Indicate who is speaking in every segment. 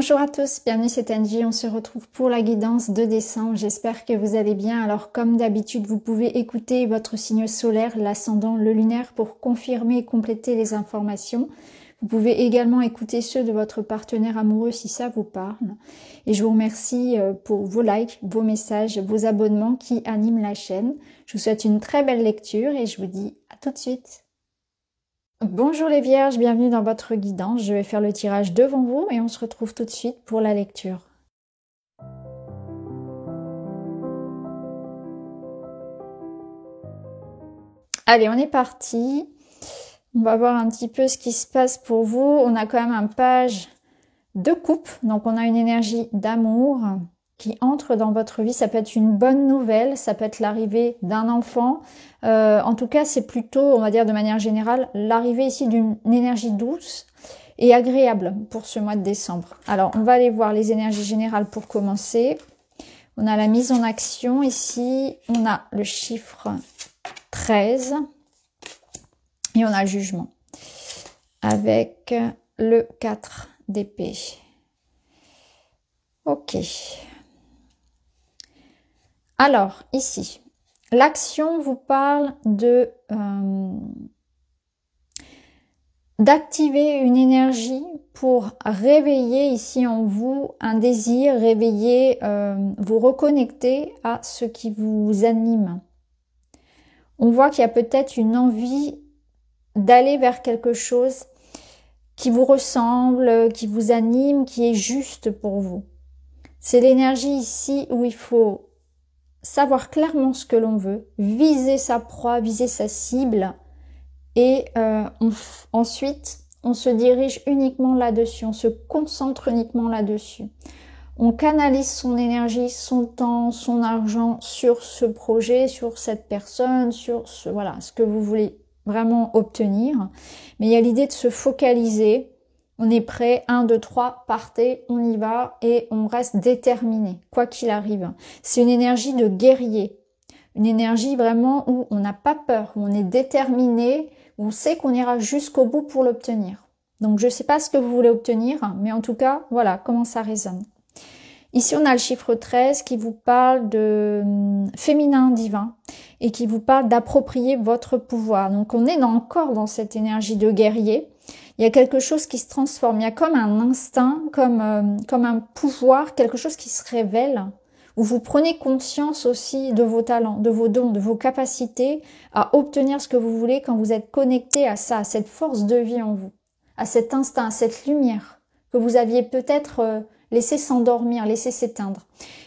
Speaker 1: Bonjour à tous, bienvenue c'est Angie, on se retrouve pour la guidance de décembre, j'espère que vous allez bien. Alors comme d'habitude vous pouvez écouter votre signe solaire, l'ascendant, le lunaire pour confirmer et compléter les informations. Vous pouvez également écouter ceux de votre partenaire amoureux si ça vous parle. Et je vous remercie pour vos likes, vos messages, vos abonnements qui animent la chaîne. Je vous souhaite une très belle lecture et je vous dis à tout de suite. Bonjour les vierges, bienvenue dans votre guidance. Je vais faire le tirage devant vous et on se retrouve tout de suite pour la lecture. Allez, on est parti. On va voir un petit peu ce qui se passe pour vous. On a quand même un page de coupe, donc on a une énergie d'amour qui entre dans votre vie. Ça peut être une bonne nouvelle, ça peut être l'arrivée d'un enfant. En tout cas, c'est plutôt, on va dire de manière générale, l'arrivée ici d'une énergie douce et agréable pour ce mois de décembre. Alors, on va aller voir les énergies générales pour commencer. On a la mise en action ici, on a le chiffre 13 et on a le jugement avec le 4 d'épée. Ok. Alors, ici, l'action vous parle de d'activer une énergie pour réveiller ici en vous un désir, réveiller, vous reconnecter à ce qui vous anime. On voit qu'il y a peut-être une envie d'aller vers quelque chose qui vous ressemble, qui vous anime, qui est juste pour vous. C'est l'énergie ici où il faut savoir clairement ce que l'on veut, viser sa proie, viser sa cible et ensuite on se dirige uniquement là-dessus, on se concentre uniquement là-dessus. On canalise son énergie, son temps, son argent sur ce projet, sur cette personne, sur ce que vous voulez vraiment obtenir. Mais il y a l'idée de se focaliser. On est prêt, 1, 2, 3, partez, on y va et on reste déterminé, quoi qu'il arrive. C'est une énergie de guerrier, une énergie vraiment où on n'a pas peur, où on est déterminé, où on sait qu'on ira jusqu'au bout pour l'obtenir. Donc je ne sais pas ce que vous voulez obtenir, mais en tout cas, voilà comment ça résonne. Ici, on a le chiffre 13 qui vous parle de féminin divin et qui vous parle d'approprier votre pouvoir. Donc on est encore dans cette énergie de guerrier. Il y a quelque chose qui se transforme, il y a comme un instinct, comme un pouvoir, quelque chose qui se révèle, où vous prenez conscience aussi de vos talents, de vos dons, de vos capacités à obtenir ce que vous voulez quand vous êtes connecté à ça, à cette force de vie en vous, à cet instinct, à cette lumière que vous aviez peut-être laissé s'endormir, laissé s'éteindre.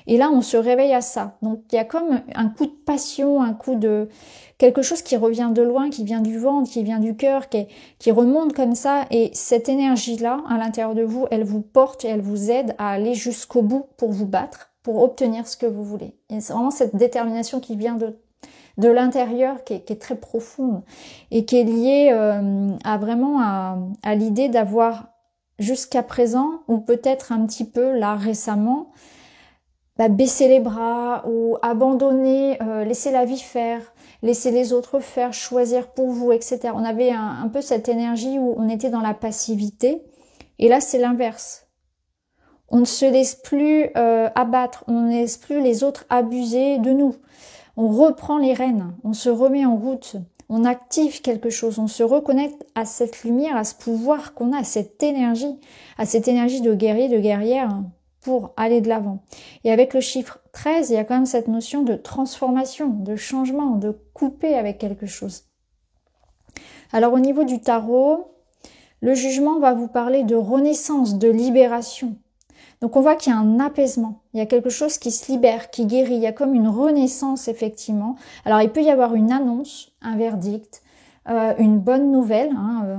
Speaker 1: Et là, on se réveille à ça. Donc, il y a comme un coup de passion, un coup de quelque chose qui revient de loin, qui vient du ventre, qui vient du cœur, qui remonte comme ça. Et cette énergie-là, à l'intérieur de vous, elle vous porte et elle vous aide à aller jusqu'au bout pour vous battre, pour obtenir ce que vous voulez. Et c'est vraiment cette détermination qui vient de l'intérieur, qui est très profonde et qui est liée à l'idée d'avoir jusqu'à présent, ou peut-être un petit peu là récemment, baisser les bras ou abandonner, laisser la vie faire, laisser les autres faire, choisir pour vous, etc. On avait un peu cette énergie où on était dans la passivité. Et là, c'est l'inverse. On ne se laisse plus abattre, on ne laisse plus les autres abuser de nous. On reprend les rênes, on se remet en route, on active quelque chose, on se reconnecte à cette lumière, à ce pouvoir qu'on a, à cette énergie de guerrier, de guerrière, pour aller de l'avant. Et avec le chiffre 13, il y a quand même cette notion de transformation, de changement, de couper avec quelque chose. Alors au niveau du tarot, le jugement va vous parler de renaissance, de libération. Donc on voit qu'il y a un apaisement, il y a quelque chose qui se libère, qui guérit, il y a comme une renaissance effectivement. Alors il peut y avoir une annonce, un verdict, une bonne nouvelle.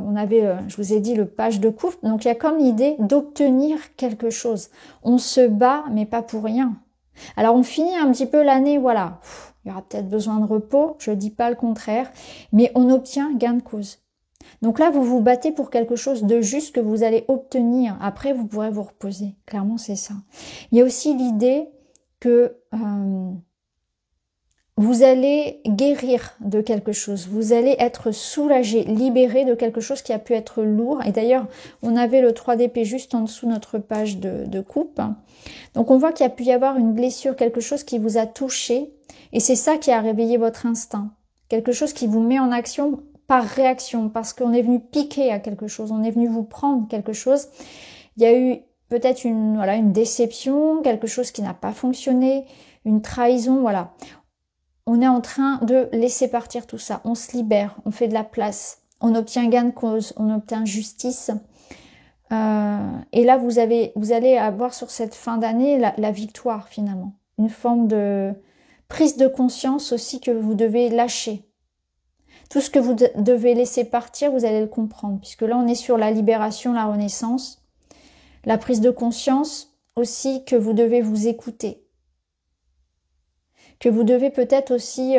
Speaker 1: On avait, je vous ai dit, le page de coupe. Donc il y a comme l'idée d'obtenir quelque chose. On se bat, mais pas pour rien. Alors on finit un petit peu l'année, voilà. Il y aura peut-être besoin de repos, je dis pas le contraire, mais on obtient gain de cause. Donc là, vous vous battez pour quelque chose de juste que vous allez obtenir. Après, vous pourrez vous reposer. Clairement, c'est ça. Il y a aussi l'idée que vous allez guérir de quelque chose, vous allez être soulagé, libéré de quelque chose qui a pu être lourd. Et d'ailleurs, on avait le 3 d'épée juste en dessous notre page de coupe. Donc on voit qu'il y a pu y avoir une blessure, quelque chose qui vous a touché. Et c'est ça qui a réveillé votre instinct. Quelque chose qui vous met en action par réaction, parce qu'on est venu piquer à quelque chose, on est venu vous prendre quelque chose. Il y a eu peut-être une déception, quelque chose qui n'a pas fonctionné, une trahison, voilà. On est en train de laisser partir tout ça. On se libère, on fait de la place, on obtient gain de cause, on obtient justice. Et là, vous allez avoir sur cette fin d'année la victoire finalement. Une forme de prise de conscience aussi que vous devez lâcher. Tout ce que vous devez laisser partir, vous allez le comprendre. Puisque là, on est sur la libération, la renaissance. La prise de conscience aussi que vous devez vous écouter. Que vous devez peut-être aussi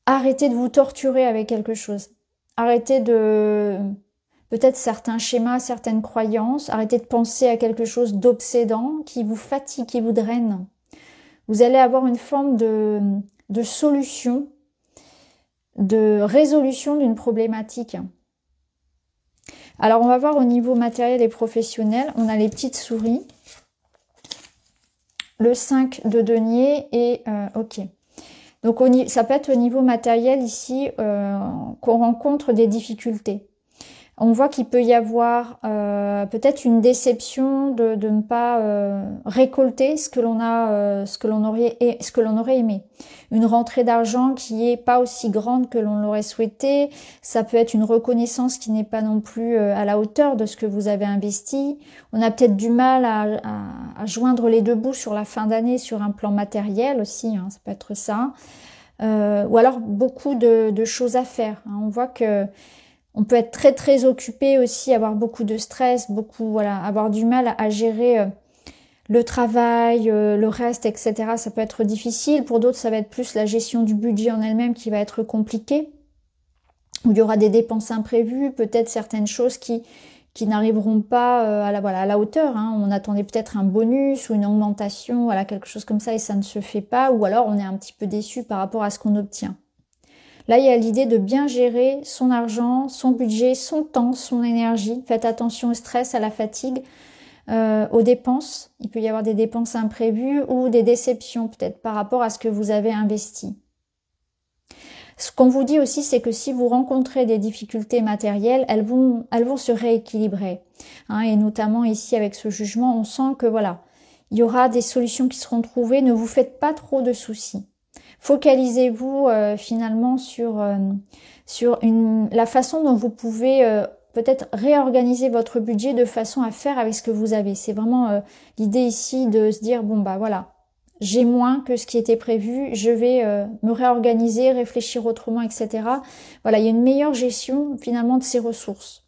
Speaker 1: arrêter de vous torturer avec quelque chose. Arrêter de peut-être certains schémas, certaines croyances. Arrêter de penser à quelque chose d'obsédant qui vous fatigue, qui vous draine. Vous allez avoir une forme de solution, de résolution d'une problématique. Alors on va voir au niveau matériel et professionnel. On a les petites souris. Le 5 de denier et ok. Donc ça peut être au niveau matériel ici qu'on rencontre des difficultés. On voit qu'il peut y avoir peut-être une déception de ne pas récolter ce que l'on aurait aimé. Une rentrée d'argent qui est pas aussi grande que l'on l'aurait souhaité. Ça peut être une reconnaissance qui n'est pas non plus à la hauteur de ce que vous avez investi. On a peut-être du mal à joindre les deux bouts sur la fin d'année sur un plan matériel aussi, hein, ça peut être ça. Ou alors beaucoup de choses à faire. Hein. On voit que on peut être très très occupé aussi, avoir beaucoup de stress, avoir du mal à gérer le travail, le reste, etc. Ça peut être difficile. Pour d'autres, ça va être plus la gestion du budget en elle-même qui va être compliquée. Où il y aura des dépenses imprévues, peut-être certaines choses qui n'arriveront pas à la hauteur. Hein. On attendait peut-être un bonus ou une augmentation, voilà, quelque chose comme ça, et ça ne se fait pas. Ou alors on est un petit peu déçu par rapport à ce qu'on obtient. Là, il y a l'idée de bien gérer son argent, son budget, son temps, son énergie. Faites attention au stress, à la fatigue, aux dépenses. Il peut y avoir des dépenses imprévues ou des déceptions peut-être par rapport à ce que vous avez investi. Ce qu'on vous dit aussi, c'est que si vous rencontrez des difficultés matérielles, elles vont se rééquilibrer. Hein, et notamment ici avec ce jugement, on sent que voilà, il y aura des solutions qui seront trouvées. Ne vous faites pas trop de soucis. Focalisez-vous finalement sur la façon dont vous pouvez peut-être réorganiser votre budget de façon à faire avec ce que vous avez. C'est vraiment l'idée ici de se dire, bon bah voilà, j'ai moins que ce qui était prévu, je vais me réorganiser, réfléchir autrement, etc. Voilà, il y a une meilleure gestion finalement de ces ressources.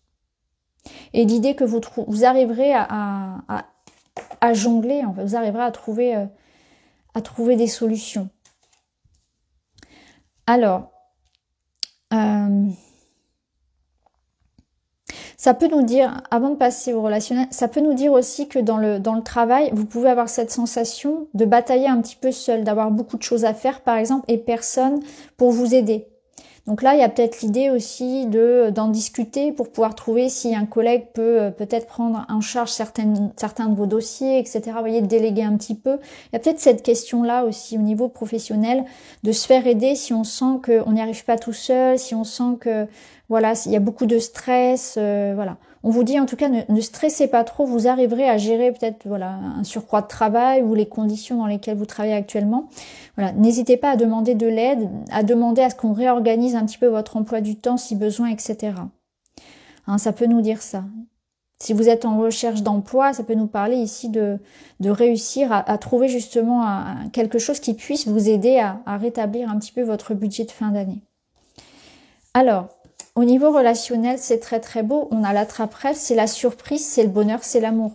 Speaker 1: Et l'idée que vous arriverez à jongler, en fait, vous arriverez à trouver des solutions. Alors, ça peut nous dire, avant de passer au relationnel, ça peut nous dire aussi que dans le travail, vous pouvez avoir cette sensation de batailler un petit peu seul, d'avoir beaucoup de choses à faire par exemple, et personne pour vous aider. Donc là, il y a peut-être l'idée aussi d'en discuter pour pouvoir trouver si un collègue peut peut-être prendre en charge certains de vos dossiers, etc. Vous voyez, de déléguer un petit peu. Il y a peut-être cette question-là aussi au niveau professionnel, de se faire aider si on sent qu'on n'y arrive pas tout seul, si on sent que voilà, il y a beaucoup de stress, voilà. On vous dit en tout cas, ne stressez pas trop, vous arriverez à gérer peut-être voilà un surcroît de travail ou les conditions dans lesquelles vous travaillez actuellement. Voilà, n'hésitez pas à demander de l'aide, à demander à ce qu'on réorganise un petit peu votre emploi du temps si besoin, etc. Hein, ça peut nous dire ça. Si vous êtes en recherche d'emploi, ça peut nous parler ici de réussir à trouver justement quelque chose qui puisse vous aider à rétablir un petit peu votre budget de fin d'année. Alors, au niveau relationnel, c'est très très beau. On a l'attrape-rêve, c'est la surprise, c'est le bonheur, c'est l'amour.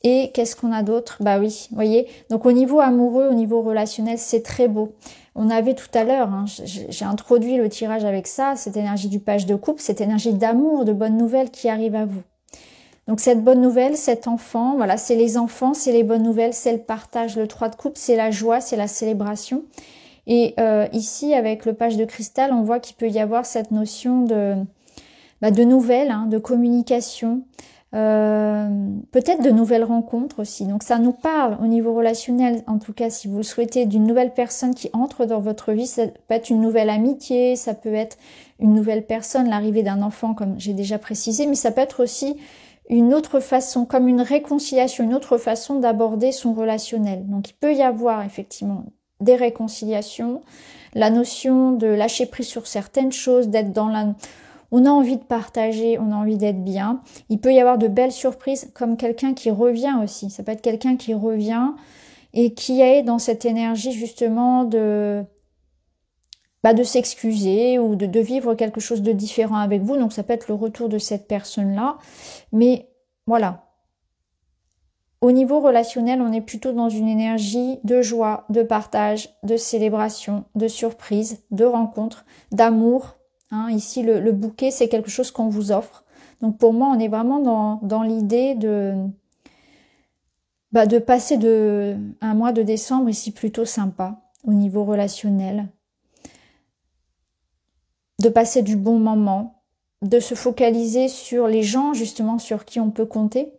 Speaker 1: Et qu'est-ce qu'on a d'autre? Bah oui, vous voyez. Donc au niveau amoureux, au niveau relationnel, c'est très beau. On avait tout à l'heure, hein, j'ai introduit le tirage avec ça, cette énergie du page de coupe, cette énergie d'amour, de bonnes nouvelles qui arrive à vous. Donc cette bonne nouvelle, cet enfant, voilà, c'est les enfants, c'est les bonnes nouvelles, c'est le partage. Le 3 de coupe, c'est la joie, c'est la célébration. Et ici, avec le page de cristal, on voit qu'il peut y avoir cette notion de nouvelles, hein, de communication, peut-être de nouvelles rencontres aussi. Donc ça nous parle au niveau relationnel, en tout cas si vous le souhaitez, d'une nouvelle personne qui entre dans votre vie. Ça peut être une nouvelle amitié, ça peut être une nouvelle personne, l'arrivée d'un enfant comme j'ai déjà précisé, mais ça peut être aussi une autre façon, comme une réconciliation, une autre façon d'aborder son relationnel. Donc il peut y avoir effectivement des réconciliations, la notion de lâcher prise sur certaines choses, d'être dans la... On a envie de partager, on a envie d'être bien. Il peut y avoir de belles surprises, comme quelqu'un qui revient aussi. Ça peut être quelqu'un qui revient et qui est dans cette énergie justement de s'excuser ou de vivre quelque chose de différent avec vous. Donc ça peut être le retour de cette personne-là. Mais voilà. Au niveau relationnel, on est plutôt dans une énergie de joie, de partage, de célébration, de surprise, de rencontre, d'amour. Hein, ici, le bouquet, c'est quelque chose qu'on vous offre. Donc pour moi, on est vraiment dans l'idée de passer un mois de décembre ici plutôt sympa au niveau relationnel. De passer du bon moment, de se focaliser sur les gens justement sur qui on peut compter.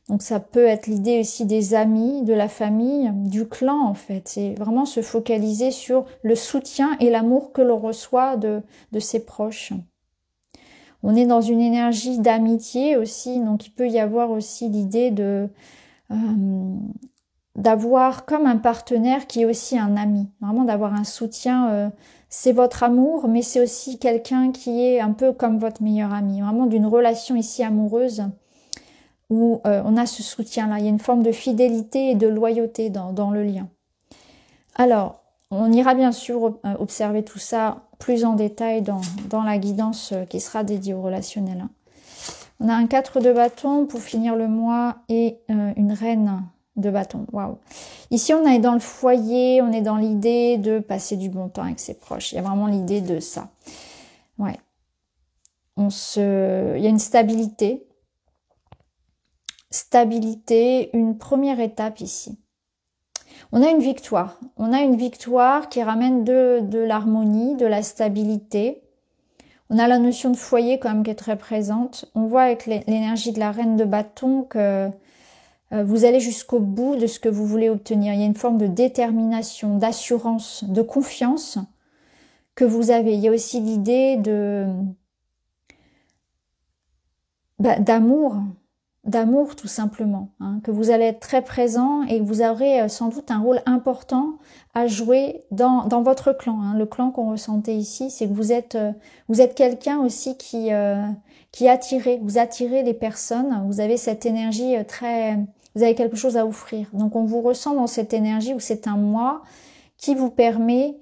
Speaker 1: Donc ça peut être l'idée aussi des amis, de la famille, du clan en fait. C'est vraiment se focaliser sur le soutien et l'amour que l'on reçoit de ses proches. On est dans une énergie d'amitié aussi, donc il peut y avoir aussi l'idée d'avoir comme un partenaire qui est aussi un ami. Vraiment d'avoir un soutien, c'est votre amour, mais c'est aussi quelqu'un qui est un peu comme votre meilleur ami. Vraiment d'une relation ici amoureuse, où on a ce soutien-là. Il y a une forme de fidélité et de loyauté dans le lien. Alors, on ira bien sûr observer tout ça plus en détail dans la guidance qui sera dédiée au relationnel. On a un 4 de bâton pour finir le mois et une reine de bâton. Waouh. Ici, on est dans le foyer, on est dans l'idée de passer du bon temps avec ses proches. Il y a vraiment l'idée de ça. Ouais. Il y a une stabilité. Une première étape ici. On a une victoire. On a une victoire qui ramène de l'harmonie, de la stabilité. On a la notion de foyer quand même qui est très présente. On voit avec l'énergie de la reine de bâton que vous allez jusqu'au bout de ce que vous voulez obtenir. Il y a une forme de détermination, d'assurance, de confiance que vous avez. Il y a aussi l'idée d'amour tout simplement, hein, que vous allez être très présent et que vous aurez sans doute un rôle important à jouer dans votre clan. Hein. Le clan qu'on ressentait ici, c'est que vous êtes quelqu'un aussi qui attirez, vous attirez les personnes, vous avez cette énergie vous avez quelque chose à offrir. Donc on vous ressent dans cette énergie où c'est un moi qui vous permet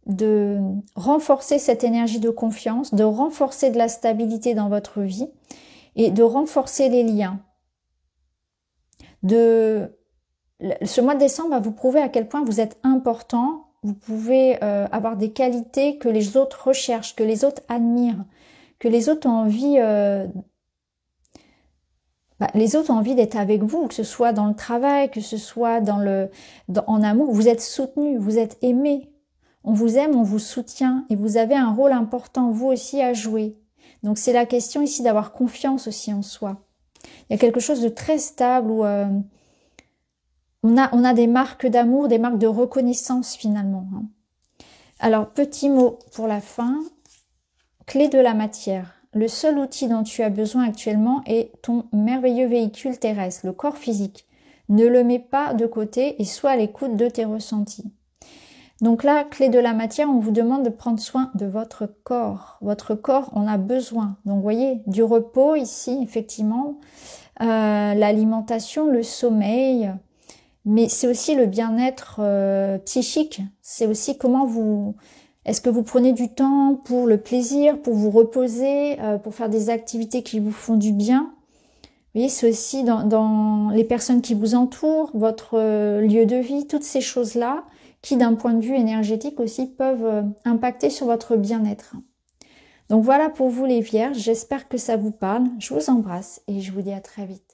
Speaker 1: de renforcer cette énergie de confiance, de renforcer de la stabilité dans votre vie, et de renforcer les liens. Ce mois de décembre va vous prouver à quel point vous êtes important, vous pouvez avoir des qualités que les autres recherchent, que les autres admirent, que les autres ont envie d'être avec vous, que ce soit dans le travail, que ce soit en amour, vous êtes soutenu, vous êtes aimé. On vous aime, on vous soutient et vous avez un rôle important vous aussi à jouer. Donc c'est la question ici d'avoir confiance aussi en soi. Il y a quelque chose de très stable où on a des marques d'amour, des marques de reconnaissance finalement. Hein. Alors petit mot pour la fin, clé de la matière. Le seul outil dont tu as besoin actuellement est ton merveilleux véhicule terrestre, le corps physique. Ne le mets pas de côté et sois à l'écoute de tes ressentis. Donc là, clé de la matière, on vous demande de prendre soin de votre corps. Votre corps en a besoin. Donc vous voyez, du repos ici, effectivement, l'alimentation, le sommeil, mais c'est aussi le bien-être psychique. C'est aussi est-ce que vous prenez du temps pour le plaisir, pour vous reposer, pour faire des activités qui vous font du bien. Vous voyez, c'est aussi dans les personnes qui vous entourent, votre lieu de vie, toutes ces choses-là qui, d'un point de vue énergétique aussi, peuvent impacter sur votre bien-être. Donc voilà pour vous les vierges, j'espère que ça vous parle. Je vous embrasse et je vous dis à très vite.